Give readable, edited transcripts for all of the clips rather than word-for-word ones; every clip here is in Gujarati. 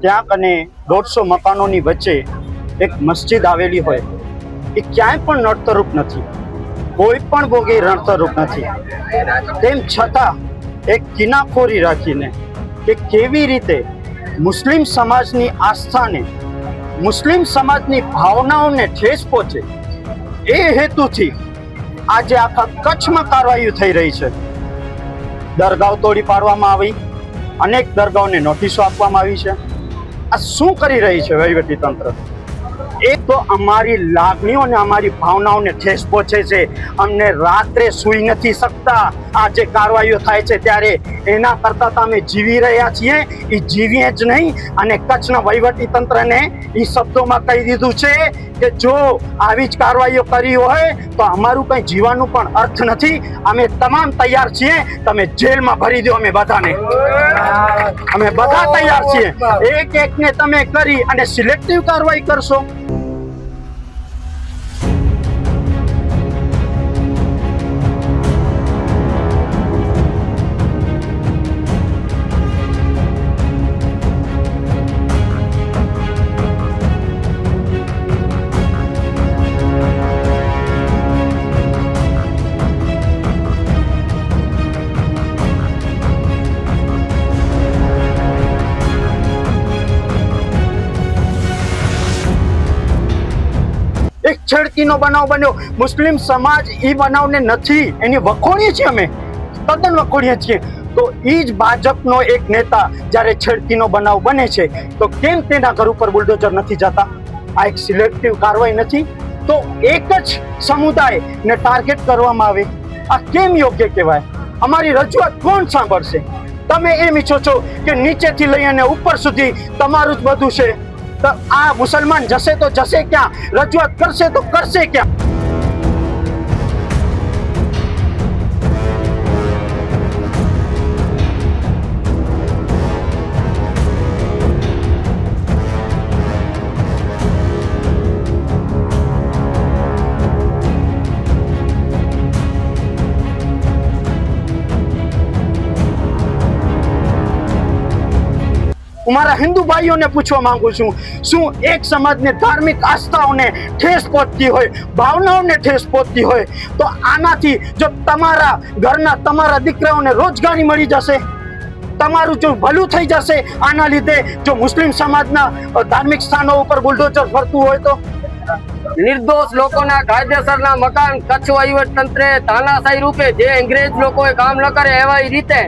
ત્યાં કને 150 મકાનોની વચ્ચે એક મસ્જિદ આવેલી હોય, એ ક્યાંય પણ નડતરૂપ નથી, કોઈ પણ ભોગી નડતરૂપ નથી. તેમ છતાં એક કિનાખોરી રાખીને કે કેવી રીતે મુસ્લિમ સમાજની આસ્થાને, મુસ્લિમ સમાજની ભાવનાઓને ઠેસ પહોંચે, એ હેતુથી આજે આખા કચ્છમાં કાર્યવાહી થઈ રહી છે. દરગાહ તોડી પાડવામાં આવી, અનેક દરગાહોને નોટિસો આપવામાં આવી છે. આ શું કરી રહી છે વહીવટી તંત્ર? એક તો અમારી લાગણીઓ અને અમારી ભાવનાઓને ઠેસ પહોંચે છે. અમને રાત્રે સૂઈ નથી શકતા આ જે કાર્યવાહીઓ થાય છે ત્યારે. એના કરતાં તો અમે જીવી રહ્યા છીએ, એ જીવીએ જ નહીં. અને કચ્છના વહીવટી તંત્રને એ શબ્દોમાં કહી દીધું છે કે જો આવી જ કાર્યવાહીઓ કરી હોય તો અમારું કંઈ જીવવાનું પણ અર્થ નથી. અમે તમામ તૈયાર છીએ, તમે જેલમાં ભરી દો અમે બધાને. અમે બધા તૈયાર છીએ. એક એકને તમે કરી અને સિલેક્ટિવ કાર્યવાહી કરશો. એક છેડતીનો બનાવ બન્યો. મુસ્લિમ સમાજ એ બનાવને નથી, એની વખોડીએ છીએ અમે, તદ્દન વખોડીએ છીએ. તો એ જ ભાજપનો એક નેતા જ્યારે છેડતીનો બનાવ બને છે તો કેમ તેના ઘર ઉપર બુલડોઝર નથી જતા? આ એક સિલેક્ટિવ કાર્યવાહી નથી? તો એક જ સમુદાયને ટાર્ગેટ કરવામાં આવે, આ કેમ યોગ્ય કહેવાય? અમારી રજૂઆત કોણ સાંભળશે? તમે એમ ઈચ્છો છો કે નીચેથી લઈ અને ઉપર સુધી તમારું જ બધું છે. તો આ મુસલમાન જશે તો જશે ક્યાં? રજૂઆત કરશે તો કરશે ક્યાં? હું મારા હિન્દુ ભાઈઓને પૂછવા માંગુ છું, શું એક સમાજને ધાર્મિક આસ્થાઓને ઠેસ પહોંચતી હોય, ભાવનાઓને ઠેસ પહોંચતી હોય તો આનાથી જો તમારા ઘરના તમારા દીકરાઓને રોજગારી મળી જશે, તમારું જો ભલું થઈ જશે આના લીધે, જો મુસ્લિમ સમાજના ધાર્મિક સ્થાનો ઉપર બુલડોઝર ફરતું હોય તો? નિર્દોષ લોકોના કાયદેસરના મકાન કચ્છ વહીવટ તંત્રે તાનાશાહી રૂપે જે અંગ્રેજ લોકોએ કામ ન કરે એવા રીતે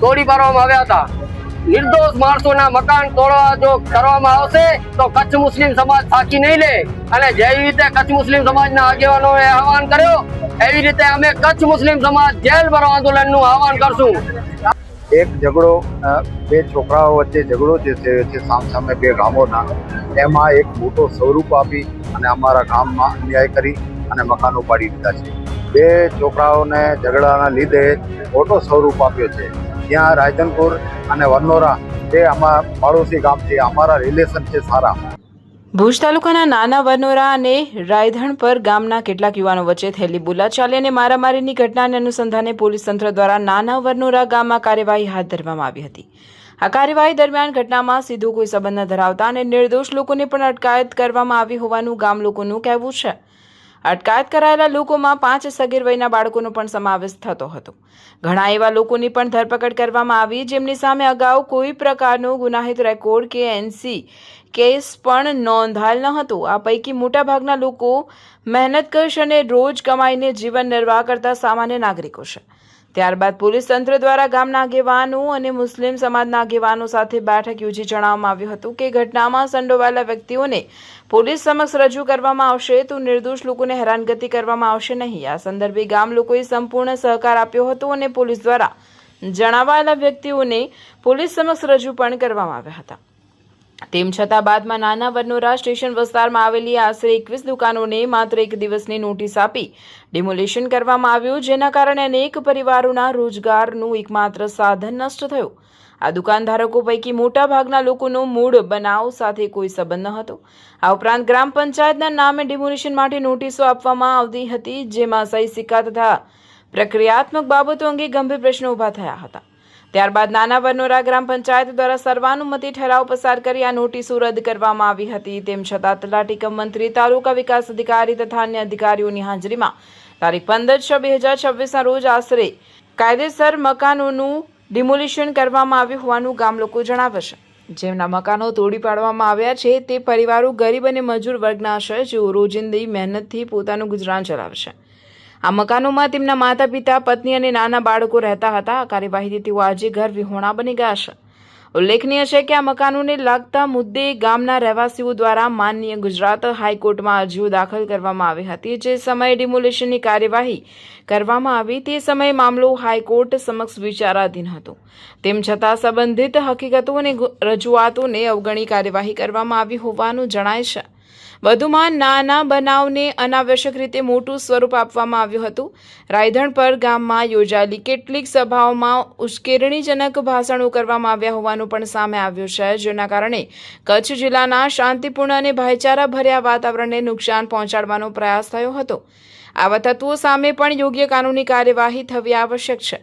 તોડી પાડવામાં આવ્યા હતા. નિર્દોષ માણસોના મકાન તોડવા જો કરવામાં આવશે તો કચ્છ મુસ્લિમ સમાજ સાચી નહીં લે. અને જેવી રીતે કચ્છ મુસ્લિમ સમાજના આગેવાનોએ આહવાન કર્યો એવી રીતે અમે કચ્છ મુસ્લિમ સમાજ જેલ ભરો આંદોલનનું આહવાન કરશું. એક ઝઘડો, બે છોકરાઓ વચ્ચે ઝઘડો જે થયો છે સામસામે બે ગામોના, એમાં એક મોટો સ્વરૂપ આપી અને અમારા ગામમાં અન્યાય કરી અને મકાનો પાડી દીધા છે. બે છોકરાઓને ઝઘડાના લીધે મોટો સ્વરૂપ આપ્યો છે. ત્યાં રાયધનપુર અને વનોરા જે અમારા પાડોશી ગામ છે, અમારા રિલેશન છે સારા. ભુજ તાલુકાના નાના વનોરા અને રાયધણપર ગામના કેટલાક યુવાનો વચ્ચે થયેલી બોલાચાલી અને મારામારીની ઘટનાને અનુસંધાને પોલીસ તંત્ર દ્વારા નાના વનોરા ગામમાં કાર્યવાહી હાથ ધરવામાં આવી હતી. આ કાર્યવાહી દરમિયાન ઘટનામાં સીધો કોઈ સંબંધ ન ધરાવતા અને નિર્દોષ લોકોને પણ અટકાયત કરવામાં આવી હોવાનું ગામ લોકોનું કહેવું છે. અટકાયત કરાયેલા લોકોમાં 5 સગીર વયના બાળકોનો પણ સમાવેશ થતો હતો. ઘણા એવા લોકોની પણ ધરપકડ કરવામાં આવી જેમની સામે અગાઉ કોઈ પ્રકારનો ગુનાહિત રેકોર્ડ કે એનસી કેસ પણ નોંધાયેલ ન હતો. આ પૈકી મોટાભાગના લોકો મહેનતકશ અને રોજ કમાઈને જીવન નિર્વાહ કરતા સામાન્ય નાગરિકો છે. ત્યારબાદ પોલીસ તંત્ર દ્વારા ગામના આગેવાનો અને મુસ્લિમ સમાજના આગેવાનો સાથે બેઠક યોજી જણાવવામાં આવ્યું હતું કે ઘટનામાં સંડોવાયેલા વ્યક્તિઓને પોલીસ સમક્ષ રજૂ કરવામાં આવશે તો નિર્દોષ લોકોને હેરાનગતિ કરવામાં આવશે નહીં. આ સંદર્ભે ગામ લોકોએ સંપૂર્ણ સહકાર આપ્યો હતો અને પોલીસ દ્વારા જણાવાયેલા વ્યક્તિઓને પોલીસ સમક્ષ રજૂ પણ કરવામાં આવ્યા હતા. તેમ છતાં બાદમાં નાના વનોરા સ્ટેશન વિસ્તારમાં આવેલી આશરે 21 દુકાનોને માત્ર 1 દિવસની નોટિસ આપી ડિમોલિશન કરવામાં આવ્યું, જેના કારણે અનેક પરિવારોના રોજગારનું એકમાત્ર સાધન નષ્ટ થયું. આ દુકાનધારકો પૈકી મોટાભાગના લોકોનો મૂળ બનાવ સાથે કોઈ સંબંધ ન હતો. આ ઉપરાંત ગ્રામ પંચાયતના નામે ડિમોલિશન માટે નોટિસો આપવામાં આવતી હતી, જેમાં સહી સિક્કા તથા પ્રક્રિયાત્મક બાબતો અંગે ગંભીર પ્રશ્નો ઊભા થયા હતા. ત્યારબાદ નાના વનોરા ગ્રામ પંચાયત દ્વારા સર્વાનુમતિ ઠરાવ પસાર કરી આ નોટિસો રદ કરવામાં આવી હતી. તેમ છતાં તલાટી કમ મંત્રી, તાલુકા વિકાસ અધિકારી તથા અન્ય અધિકારીઓની હાજરીમાં તારીખ 15/6/2026ના રોજ આશરે કાયદેસર મકાનોનું ડિમોલિશન કરવામાં આવ્યું હોવાનું ગામ લોકો જણાવે છે. જેમના મકાનો તોડી પાડવામાં આવ્યા છે તે પરિવારો ગરીબ અને મજૂર વર્ગના છે, જેઓ રોજિંદી મહેનતથી પોતાનું ગુજરાન ચલાવે છે. આ મકાનોમાં તેમના માતા પિતા, પત્ની અને નાના બાળકો રહેતા હતા. આ કાર્યવાહીથી તેઓ આજે ઘર વિહોણા બની ગયા છે. ઉલ્લેખનીય છે કે આ મકાનોને લાગતા મુદ્દે ગામના રહેવાસીઓ દ્વારા માનનીય ગુજરાત હાઈકોર્ટમાં અરજીઓ દાખલ કરવામાં આવી હતી. જે સમયે ડિમોલિશનની કાર્યવાહી કરવામાં આવી તે સમયે મામલો હાઈકોર્ટ સમક્ષ વિચારાધીન હતો. તેમ છતાં સંબંધિત હકીકતો અને રજૂઆતોને અવગણી કાર્યવાહી કરવામાં આવી હોવાનું જણાય છે. વધુમાં નાના બનાવને અનાવશ્યક રીતે મોટું સ્વરૂપ આપવામાં આવ્યું હતું. રાયધણપર ગામમાં યોજાયેલી કેટલીક સભાઓમાં ઉશ્કેરણીજનક ભાષણો કરવામાં આવ્યા હોવાનું પણ સામે આવ્યું છે, જેના કારણે કચ્છ જિલ્લાના શાંતિપૂર્ણ અને ભાઈચારાભર્યા વાતાવરણને નુકસાન પહોંચાડવાનો પ્રયાસ થયો હતો. આવા તત્વો સામે પણ યોગ્ય કાનૂની કાર્યવાહી થવી આવશ્યક છે.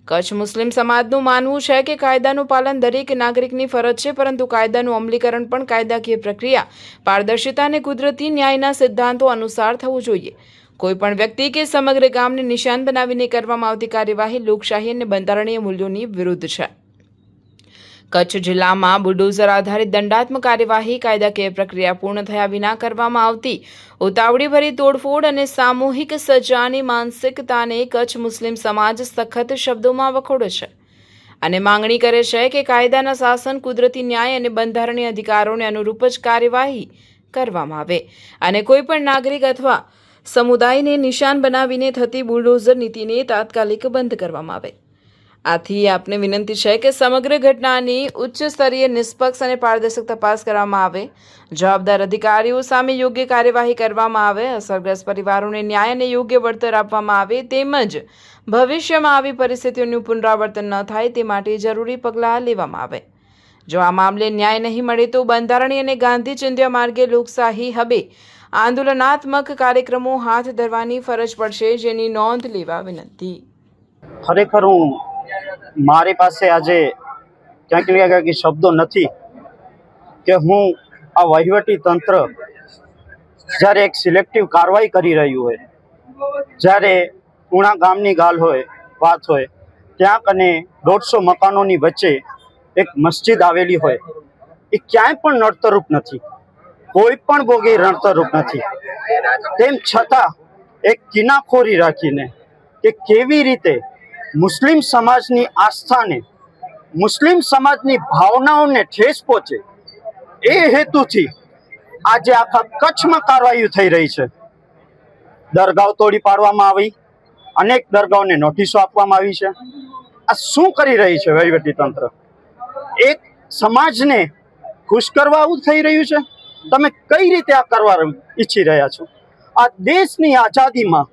કચ્છ મુસ્લિમ સમાજનું માનવું છે કે કાયદાનું પાલન દરેક નાગરિકની ફરજ છે, પરંતુ કાયદાનું અમલીકરણ પણ કાયદાકીય પ્રક્રિયા, પારદર્શિતા અને કુદરતી ન્યાયના સિદ્ધાંતો અનુસાર થવું જોઈએ. કોઈપણ વ્યક્તિ કે સમગ્ર ગામને નિશાન બનાવીને કરવામાં આવતી કાર્યવાહી લોકશાહી અને બંધારણીય મૂલ્યોની વિરુદ્ધ છે. કચ્છ જિલ્લામાં બુલડોઝર આધારિત દંડાત્મક કાર્યવાહી, કાયદાકીય પ્રક્રિયા પૂર્ણ થયા વિના કરવામાં આવતી ઉતાવળીભરી તોડફોડ અને સામૂહિક સજાની માનસિકતાને કચ્છ મુસ્લિમ સમાજ સખત શબ્દોમાં વખોડે છે અને માંગણી કરે છે કે કાયદાના શાસન, કુદરતી ન્યાય અને બંધારણીય અધિકારોને અનુરૂપ જ કાર્યવાહી કરવામાં આવે અને કોઈપણ નાગરિક અથવા સમુદાયને નિશાન બનાવીને થતી બુલડોઝર નીતિને તાત્કાલિક બંધ કરવામાં આવે. આથી આપને વિનંતી છે કે સમગ્ર ઘટનાની ઉચ્ચ સ્તરીય, નિષ્પક્ષ અને પારદર્શક તપાસ કરવામાં આવે. જવાબદાર અધિકારીઓ સામે યોગ્ય કાર્યવાહી કરવામાં આવે. અસરગ્રસ્ત પરિવારોને ન્યાય અને યોગ્ય વળતર આપવામાં આવે. તેમજ ભવિષ્યમાં આવી પરિસ્થિતિઓનું પુનરાવર્તન ન થાય તે માટે જરૂરી પગલાં લેવામાં આવે. જો આ મામલે ન્યાય નહીં મળે તો બંધારણીય અને ગાંધી ચિંધ્યા માર્ગે લોકશાહી હબે આંદોલનાત્મક કાર્યક્રમો હાથ ધરવાની ફરજ પડશે, જેની નોંધ લેવા વિનંતી. ખરેખર મારી પાસે આજે ક્યાંક ને ક્યાંક શબ્દો નથી કે હું આ વહીવટી તંત્ર જ્યારે એક સિલેક્ટિવ કાર્યવાહી કરી રહ્યું હોય, જ્યારે પૂણા ગામની વાત હોય, ત્યાં કને 150 મકાનોની વચ્ચે એક મસ્જિદ આવેલી હોય, એ ક્યાંય પણ નડતરરૂપ નથી, કોઈ પણ ભોગે નડતરરૂપ નથી. તેમ છતાં એક કિનાખોરી રાખીને કે કેવી રીતે મુસ્લિમ સમાજની આસ્થાને, મુસ્લિમ સમાજની ભાવનાઓને ઠેસ પહોંચે એ હેતુથી આજે આખા કચ્છમાં કાર્યવાહી થઈ રહી છે. દરગાહ તોડી પાડવામાં આવી, અનેક દરગાહોને નોટિસો આપવામાં આવી છે. આ શું કરી રહી છે વહીવટી તંત્ર? એક સમાજને ખુશ કરવા આવું થઈ રહ્યું છે? તમે કઈ રીતે આ કરવા ઈચ્છી રહ્યા છો? આ દેશની આઝાદીમાં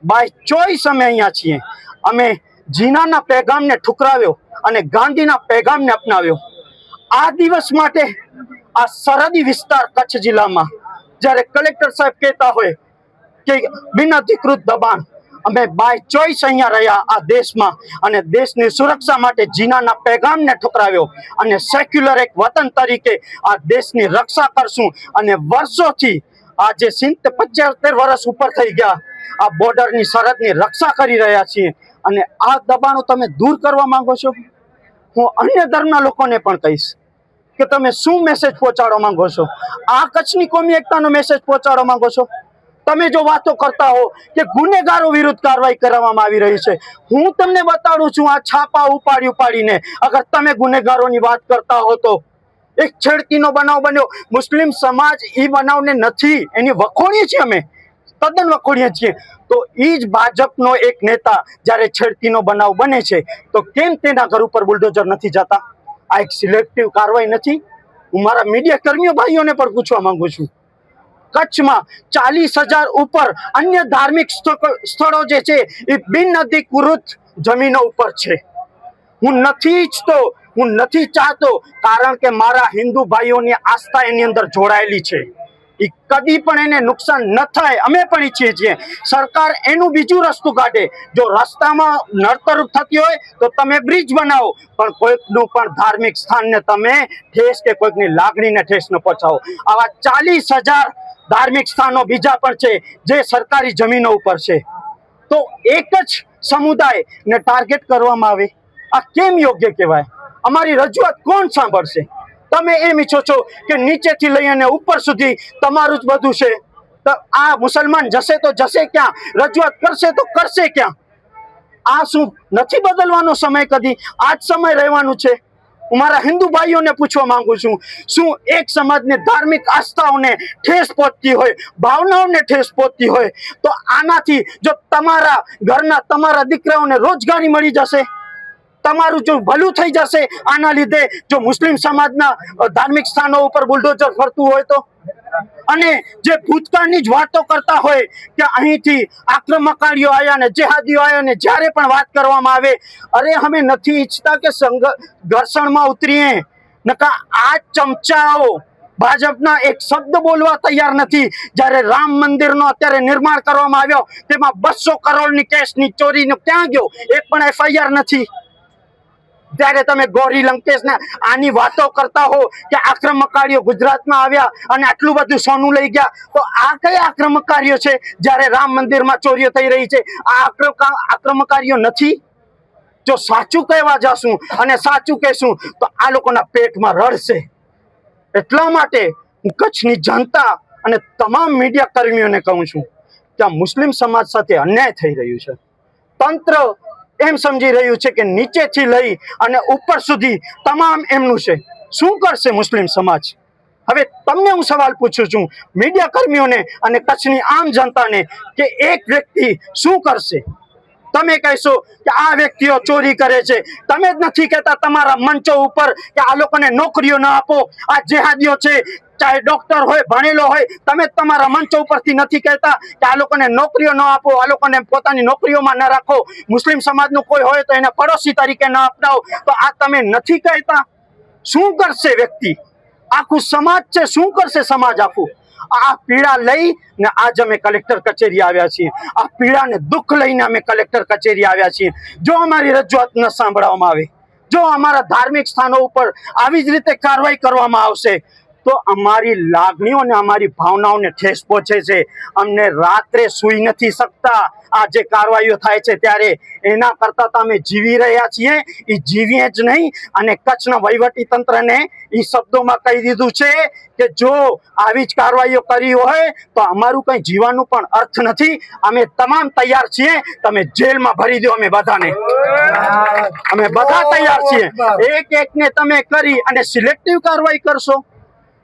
બાય ચોઈસ અમે અહીંયા છીએ. અમે જીનાના પેગામને ઠુકરાવ્યો અને ગાંધીના પેગામને અપનાવ્યો. આ દિવસ માટે આ સરહદી વિસ્તાર કચ્છ જિલ્લામાં જ્યારે કલેક્ટર સાહેબ કહેતા હોય કે બિનઅધિકૃત દબાણ, અમે બાય ચોઈસ અહીંયા રહ્યા આ દેશમાં અને દેશની સુરક્ષા માટે જીનાના પેગામને ઠુકરાવ્યો અને સેક્યુલર એક વતન તરીકે આ દેશની રક્ષા કરશું. અને વર્ષોથી આજે 75 વર્ષ ઉપર થઈ ગયા, આ બોર્ડરની સરહદની રક્ષા કરી રહ્યા છીએ અને આ દબાણો તમે દૂર કરવા માંગો છો. હું અન્ય ધર્મના લોકોને પણ કહીશ કે તમે શું મેસેજ પહોંચાડવા માંગો છો? આ કચ્છની કોમી એકતાનો મેસેજ પહોંચાડવા માંગો છો? તમે જો વાતો કરતા હો કે ગુનેગારો વિરુદ્ધ કાર્યવાહી કરવામાં આવી રહી છે, હું તમને બતાડું છું આ છાપા ઉપાડીને. અગર તમે ગુનેગારોની વાત કરતા હો તો એક છેડતીનો બનાવ બન્યો, મુસ્લિમ સમાજ એ બનાવને નથી, એની વખોડીએ છીએ અમે, તદ્દન વખોડીએ છીએ. તો એ જ ભાજપનો એક નેતા જ્યારે છેડતીનો બનાવ બને છે તો કેમ તેના ઘર ઉપર બુલડોઝર નથી જતા? આ એક સિલેક્ટિવ કાર્યવાહી નથી? હું મારા મીડિયા કર્મીઓ ભાઈઓને પણ પૂછવા માંગુ છું, કચ્છમાં 40,000 ઉપર અન્ય ધાર્મિક સ્થળો જે છે એ બિનઅધિકૃત જમીનો ઉપર છે. હું નથી ઈચ્છતો, હું નથી ચાહતો, કારણ કે મારા હિન્દુ ભાઈઓની આસ્થા એની અંદર જોડાયેલી છે. એ કદી પણ એને નુકસાન ન થાય અમે પણ ઈચ્છીએ છીએ. સરકાર એનું બીજું રસ્તું કાઢે. જો રસ્તામાં નડતરૂપ થતી હોય તો તમે બ્રિજ બનાવો, પણ કોઈકનું પણ ધાર્મિક સ્થાનને તમે ઠેસ કે કોઈકની લાગણીને ઠેસ ન પહોંચાવો. આવા 40,000 ધાર્મિક સ્થાનો બીજા પણ છે જે સરકારી જમીનો ઉપર છે. તો એક જ સમુદાયને ટાર્ગેટ કરવામાં આવે, આ કેમ યોગ્ય કહેવાય? અમારી રજૂઆત કોણ સાંભળશે? તમે એમ ઈચ્છો છો કે નીચેથી લઈ અને ઉપર સુધી તમારું જ બધું છે. તો આ મુસલમાન જશે તો જશે ક્યાં? રજૂઆત કરશે તો કરશે ક્યાં? આ શું નથી બદલવાનો સમય? કદી આ જ સમય રહેવાનું છે? હું મારા હિન્દુ ભાઈઓને પૂછવા માંગુ છું, શું એક સમાજની ધાર્મિક આસ્થાઓને ઠેસ પહોંચતી હોય, ભાવનાઓને ઠેસ પહોંચતી હોય, તો આનાથી જો તમારા ઘરના તમારા દીકરાઓને રોજગારી મળી જશે, તમારું જો ભલું થઈ જશે આના લીધે, જો મુસ્લિમ સમાજના ધાર્મિક સ્થાનો ઉપર બુલડોઝર ફરતું હોય તો? અને જે ભૂતકાળની જ વાતો કરતા હોય કે અહીંથી આક્રમણકારીઓ આવ્યા ને જેહાદીઓ આવ્યા ને જ્યારે પણ વાત કરવામાં આવે, અરે અમે નથી ઈચ્છતા કે ઘર્ષણમાં ઉતરીએ. નકા આ ચમચાઓ ભાજપના એક શબ્દ બોલવા તૈયાર નથી. જ્યારે રામ મંદિરનો અત્યારે નિર્માણ કરવામાં આવ્યો તેમાં 200 કરોડની કેસની ચોરીનો ક્યાં ગયો? એક પણ FIR નથી. ત્યારે તમે ગૌરી લંકેશને આની વાતો કરતા હો કે આક્રમણકારીઓ ગુજરાતમાં આવ્યા અને આટલું બધું સોનું લઈ ગયા, તો આ કઈ આક્રમણકારીઓ છે? જ્યારે રામ મંદિરમાં ચોરીઓ થઈ રહી છે, આ આક્રમણકારીઓ નથી? જો સાચું કહેવા જશું અને સાચું કહેશું તો આ લોકોના પેટમાં રડશે. એટલા માટે હું કચ્છની જનતા અને તમામ મીડિયા કર્મીઓને કહું છું કે આ મુસ્લિમ સમાજ સાથે અન્યાય થઈ રહ્યું છે. તંત્ર એમ સમજી રહ્યું છે કે નીચેથી લઈ અને ઉપર સુધી તમામ એમનું છે. શું કરશે મુસ્લિમ સમાજ? હવે તમને હું સવાલ પૂછું છું, મીડિયા કર્મીઓને અને કચ્છની આમ જનતાને, કે એક વ્યક્તિ શું કરશે? તમે કહેશો કે આ વ્યક્તિઓ ચોરી કરે છે. તમે જ નથી કહેતા તમારા મંચો ઉપર કે આ લોકોને નોકરીઓ ન આપો, આ જેહાદીઓ છે, ચાહે ડોક્ટર હોય, ભણેલો હોય, તમે તમારા મંચો ઉપરથી નથી કહેતા કે આ લોકોને નોકરીઓ ન આપો, આ લોકોને પોતાની નોકરીઓમાં ન રાખો, મુસ્લિમ સમાજનું કોઈ હોય તો એને પડોશી તરીકે ન અપનાવો, તો આ તમે નથી કહેતા? શું કરશે વ્યક્તિ? આખું સમાજ છે, શું કરશે સમાજ આખું? આ પીડા લઈ ને આજ અમે કલેક્ટર કચેરી આવ્યા છીએ. આ પીડાને દુઃખ લઈને અમે કલેક્ટર કચેરી આવ્યા છીએ. જો અમારી રજૂઆત ન સાંભળવામાં આવે, જો અમારા ધાર્મિક સ્થાનો ઉપર આવી જ રીતે કાર્યવાહી કરવામાં આવશે, તો અમારી લાગણીઓ અને અમારી ભાવનાઓને ઠેસ પહોંચે છે. અમને રાત્રે સૂઈ નથી શકતા આ જે કાર્યવાહીઓ થાય છે ત્યારે. એના કરતાં તો અમે જીવી રહ્યા છીએ, એ જીવીએ જ નહીં. અને કચ્છના વહીવટી તંત્રને એ શબ્દોમાં કહી દીધું છે કે જો આવી જ કાર્યવાહીઓ કરી હોય તો અમારું કંઈ જીવવાનું પણ અર્થ નથી. અમે તમામ તૈયાર છીએ, તમે જેલમાં ભરી દો અમે બધાને. અમે બધા તૈયાર છીએ. એક એકને તમે કરી અને સિલેક્ટિવ કાર્યવાહી કરશો.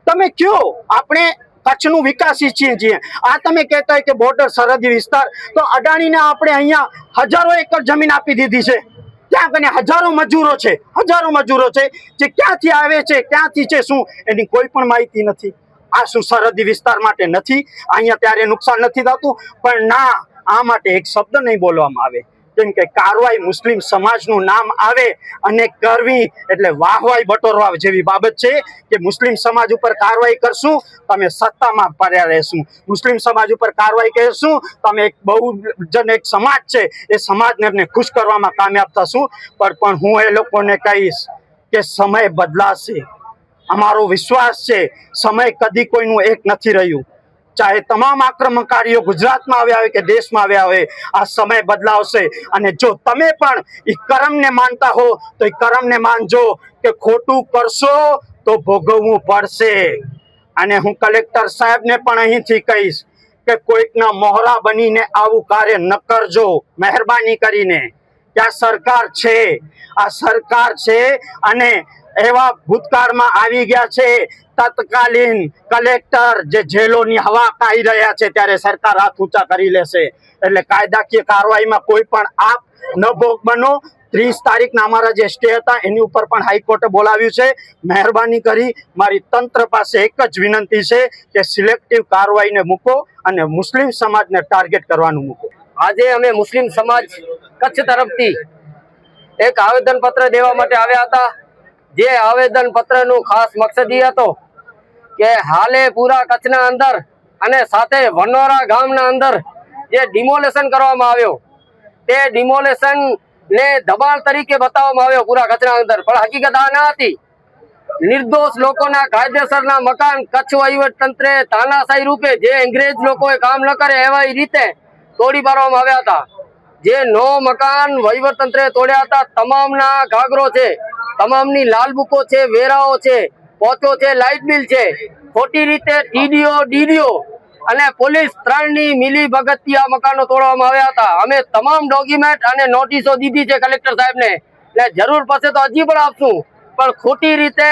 તમે કયો આપણે કચ્છનું વિકાસ ઈચ્છીએ છીએ. આ તમે કહેતા હોય કે બોર્ડર સરહદી વિસ્તાર, તો અદાણીને આપણે અહીંયા 1000 એકર જમીન આપી દીધી છે. ત્યાં કને હજારો મજૂરો છે જે ક્યાંથી આવે છે, ક્યાંથી છે, શું એની કોઈ પણ માહિતી નથી. આ શું સરહદી વિસ્તાર માટે નથી? અહીંયા ત્યારે નુકસાન નથી થતું? પણ ના, આ માટે એક શબ્દ નહીં બોલવામાં આવે. કેમ કે કાર્યવાહી મુસ્લિમ સમાજનું નામ આવે અને કરવી એટલે વાહવાઈ બટોરવા જેવી બાબત છે કે મુસ્લિમ સમાજ ઉપર કાર્યવાહી કરશું તમે સત્તામાં પડ્યા રહેશું. મુસ્લિમ સમાજ ઉપર કાર્યવાહી કરશું તમે એક બહુજન એક સમાજ છે એ સમાજને એમને ખુશ કરવામાં કામયાબ થશું. પણ હું એ લોકોને કહીશ કે સમય બદલાશે. અમારો વિશ્વાસ છે સમય કદી કોઈનું એક નથી રહ્યું. ચાહે તમામ આક્રમણકારીઓ ગુજરાતમાં આવ્યા હોય કે દેશમાં આવ્યા હોય, આ સમય બદલાવશે. અને જો તમે પણ એ કરમને માનતા હો તો એ કરમને માનજો કે ખોટું કરશો તો ભોગવવું પડશે. અને હું કલેક્ટર સાહેબને પણ અહીંથી કહીશ કે કોઈકના મોહરા બનીને આવું કાર્ય ન કરજો, મહેરબાની કરીને. કે આ સરકાર છે અને એવા ભૂતકાળમાં આવી ગયા છે તત્કાલીન કલેક્ટર જે જેલોની હવા ખાઈ રહ્યા છે, ત્યારે સરકાર હાથ ઊંચા કરી લેશે. એટલે કાયદાકીય કાર્યવાહીમાં કોઈ પણ આપ ન ભોગ બનો. 30 તારીખના અમારા જે સ્ટે હતા એની ઉપર પણ હાઈકોર્ટે બોલાવ્યું છે. મહેરબાની કરી મારી તંત્ર પાસે એક જ વિનંતી છે કે સિલેક્ટિવ કાર્યવાહીને મૂકો અને મુસ્લિમ સમાજને ટાર્ગેટ કરવાનું મૂકો. આજે અમે મુસ્લિમ સમાજ કચ્છ તરફથી એક આવેદનપત્ર દેવા માટે આવ્યા હતા. જે આવેદનપત્રનો ખાસ મકસદ એ હતો કે હાલે પૂરા કચ્છના અંદર અને સાથે વનોરા ગામના અંદર જે ડિમોલેશન કરવામાં આવ્યો તે ડિમોલેશન ને દબાણ તરીકે બતાવવામાં આવ્યો પૂરા કચ્છના અંદર, પણ હકીકત આ ના હતી. નિર્દોષ લોકોના કાયદેસરના મકાન કચ્છ વહીવટ તંત્રે તાનાશાહી રૂપે જે અંગ્રેજ લોકોએ કામ ન કરે એવા રીતે તોડી પાડવામાં આવ્યા હતા. જે 9 મકાન વહીવટ તંત્રે તોડ્યા હતા, તમામના ઘાઘરો છે, તમામની લાલ બુકો છે, વેરાઓ છે, પોચો છે, લાઇટ બિલ છે, ખોટી રીતે ટીડીઓ ડીડીઓ અને પોલીસ 3ની મિલી ભગતથી આ મકાનો તોડવામાં આવ્યા હતા. અમે તમામ ડોક્યુમેન્ટ અને નોટિસો દીધી છે કલેક્ટર સાહેબને, ને જરૂર પડશે તો હજી પણ આપશું. પણ ખોટી રીતે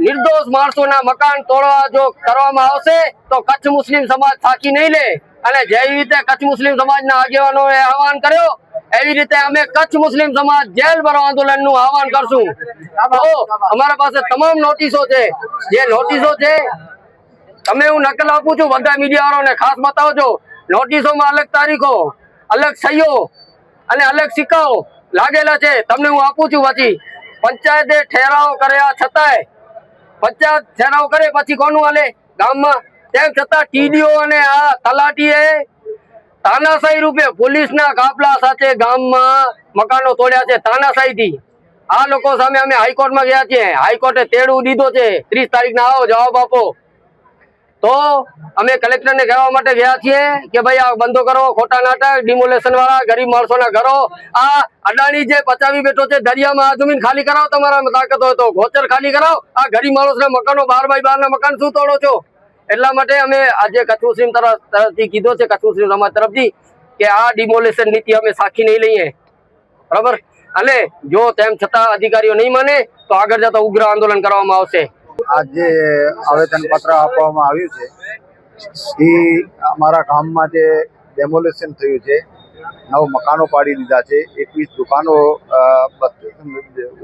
નિર્દોષ માણસોના મકાન તોડવા જો કરવામાં આવશે તો કચ્છ મુસ્લિમ સમાજ સાચી નહીં લે. અને જેવી રીતે કચ્છ મુસ્લિમ સમાજના આગેવાનોએ આહવાન કર્યો એવી રીતે અમે કચ્છ મુસ્લિમ સમાજ જેલ ભરો આંદોલનનું આહવાન કરશું. તો અમારા પાસે તમામ નોટિસો છે. જે નોટિસો છે તમે હું નકલ આપું છું બધા મીડિયા વાળાને, ખાસ બતાવજો. નોટિસોમાં અલગ તારીખો, અલગ સહીઓ અને અલગ સિક્કાઓ લાગેલા છે. તમને હું આપું છું. પછી પંચાયતે ઠેરાવ કર્યા છતાંય, પંચાયત ઠેરાવ કરે પછી કોનું હાલે ગામમાં, તેમ છતાં ટીડીઓ અને આ તલાટીએ તાનાશાહી રૂપે પોલીસના કાફલા સાથે ગામમાં મકાનો તોડ્યા છે તાનાશાહીથી. આ લોકો સામે અમે હાઈકોર્ટમાં ગયા છીએ. હાઈકોર્ટે તેડું દીધો છે 30 તારીખના આવો જવાબ આપો. તો અમે કલેક્ટરને કહેવા માટે ગયા છીએ કે ભાઈ આ બંધો કરો, ખોટા નાટક, ડિમોલેશન વાળા ગરીબ માણસોના ઘરો. આ અડાણી જે પચાવી બેઠો છે દરિયામાં, આ જમીન ખાલી કરાવો, તમારા તાકાત હોય તો ગોચર ખાલી કરાવો. આ ગરીબ માણસના મકાનો 12x12 મકાન શું તોડો છો? એટલા માટે અમે આજે કચ્છ મુસ્લિમ તરફથી કીધો છે, કચ્છ મુસ્લિમ સમાજ તરફથી, કે આ ડિમોલેશન નીતિ અમે સાખી નહીં લઈએ, બરાબર. અને જો તેમ છતાં અધિકારીઓ નહીં માને તો આગળ જતા ઉગ્ર આંદોલન કરવામાં આવશે. આજે આવેદન પત્ર આપવામાં આવ્યું છે એ અમારા ગામમાં જે ડેમોલેશન થયું છે, 9 મકાનો પાડી દીધા છે, 21 દુકાનો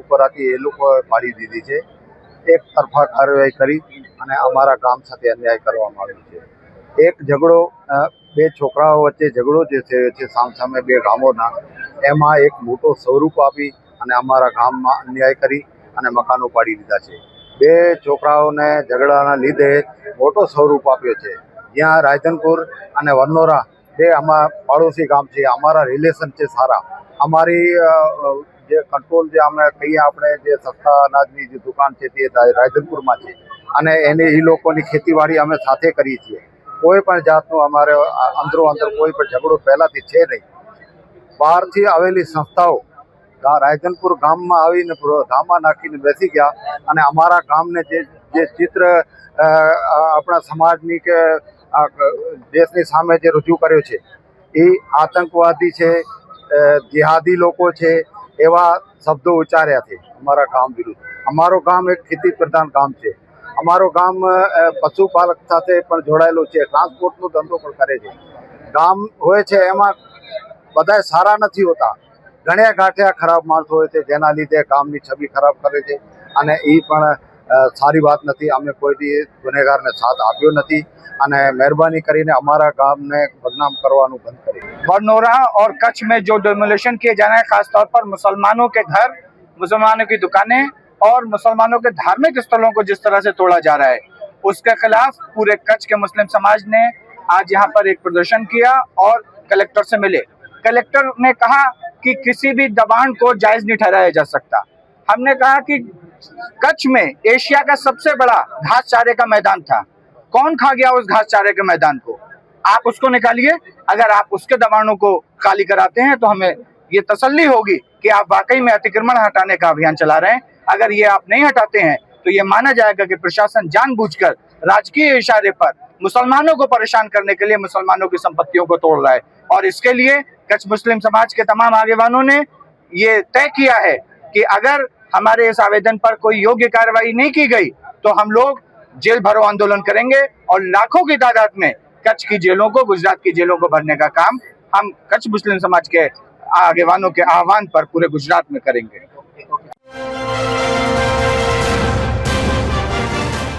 ઉપર હતી એ લોકો પાડી દીધી છે. એક તરફા કાર્યવાહી કરી અને અમારા ગામ સાથે અન્યાય કરવામાં આવ્યો છે. એક ઝઘડો, 2 છોકરાઓ વચ્ચે ઝઘડો જે થયો છે સામસામે 2 ગામોના, એમાં એક મોટો સ્વરૂપ આપી અને અમારા ગામમાં અન્યાય કરી અને મકાનો પાડી દીધા છે. 2 છોકરાઓને ઝઘડાના લીધે મોટો સ્વરૂપ આપ્યો છે. જ્યાં રાયધનપુર અને વનોરા 2 અમારા પાડોશી ગામ છે, અમારા રિલેશન છે સારા. અમારી જે કંટ્રોલ જે અમે કહીએ આપણે જે સસ્તા અનાજની જે દુકાન છે તે રાયધનપુરમાં છે અને એને એ લોકોની ખેતીવાડી અમે સાથે કરીએ છીએ. કોઈ પણ જાતનો અમારે અંદરો અંદર કોઈ પણ ઝઘડો પહેલાંથી છે નહીં. બહારથી આવેલી સંસ્થાઓ રાયધનપુર ગામમાં આવીને ધામા નાખીને બેસી ગયા અને અમારા ગામને જે ચિત્ર આપણા સમાજની કે દેશની સામે જે રજૂ કર્યો છે એ આતંકવાદી છે, જિહાદી લોકો છે, એવા શબ્દો ઉચ્ચાર્યા છે અમારા ગામ વિરુદ્ધ. અમારું ગામ એક ખેતી પ્રધાન ગામ છે. અમારું ગામ પશુપાલક સાથે પણ જોડાયેલું છે, ટ્રાન્સપોર્ટનો ધંધો પણ કરે છે. ગામ હોય છે એમાં બધા સારા નથી હોતા, ઘણા ગાંઠિયા ખરાબ માણસો હોય છે જેના લીધે ગામની છબી ખરાબ કરે છે અને એ પણ સારી વાત નથી. અમે કોઈ ગુનેગારને સાથ આપ્યો નથી અને મહેરબાની કરીને हमारा गांव में बदनाम करवाना बंद करें। वनोरा और कच्छ में जो डेमोलेशन किए जा रहे हैं, खासतौर पर मुसलमानों के घर, मुसलमानों की दुकानें और मुसलमानों के धार्मिक स्थलों को जिस तरह से तोड़ा जा रहा है, उसके खिलाफ पूरे कच्छ के मुस्लिम समाज ने आज यहाँ पर एक प्रदर्शन किया और कलेक्टर से मिले। कलेक्टर ने कहा कि किसी भी दबाण को जायज नहीं ठहराया जा सकता। हमने कहा कि कच्छ में एशिया का सबसे बड़ा घास चारे का मैदान था, कौन खा गया उस घास चारे के मैदान को? आप उसको निकालिए। अगर आप उसके दबाणों को खाली कराते हैं तो हमें ये तसल्ली होगी कि आप वाकई में अतिक्रमण हटाने का अभियान चला रहे हैं। अगर ये आप नहीं हटाते हैं तो ये माना जाएगा कि प्रशासन जानबूझकर राजकीय इशारे पर मुसलमानों को परेशान करने के लिए मुसलमानों की संपत्तियों को तोड़ रहा है। और इसके लिए कच्छ मुस्लिम समाज के तमाम आगेवानों ने ये तय किया है कि अगर हमारे इस आवेदन पर कोई योग्य कार्रवाई नहीं की गई तो हम लोग जेल भरो आंदोलन करेंगे और लाखों की तादाद में कच्छ की जेलों को, गुजरात की जेलों को भरने का काम हम कच्छ मुस्लिम समाज के आगेवानों के आह्वान पर पूरे गुजरात में करेंगे।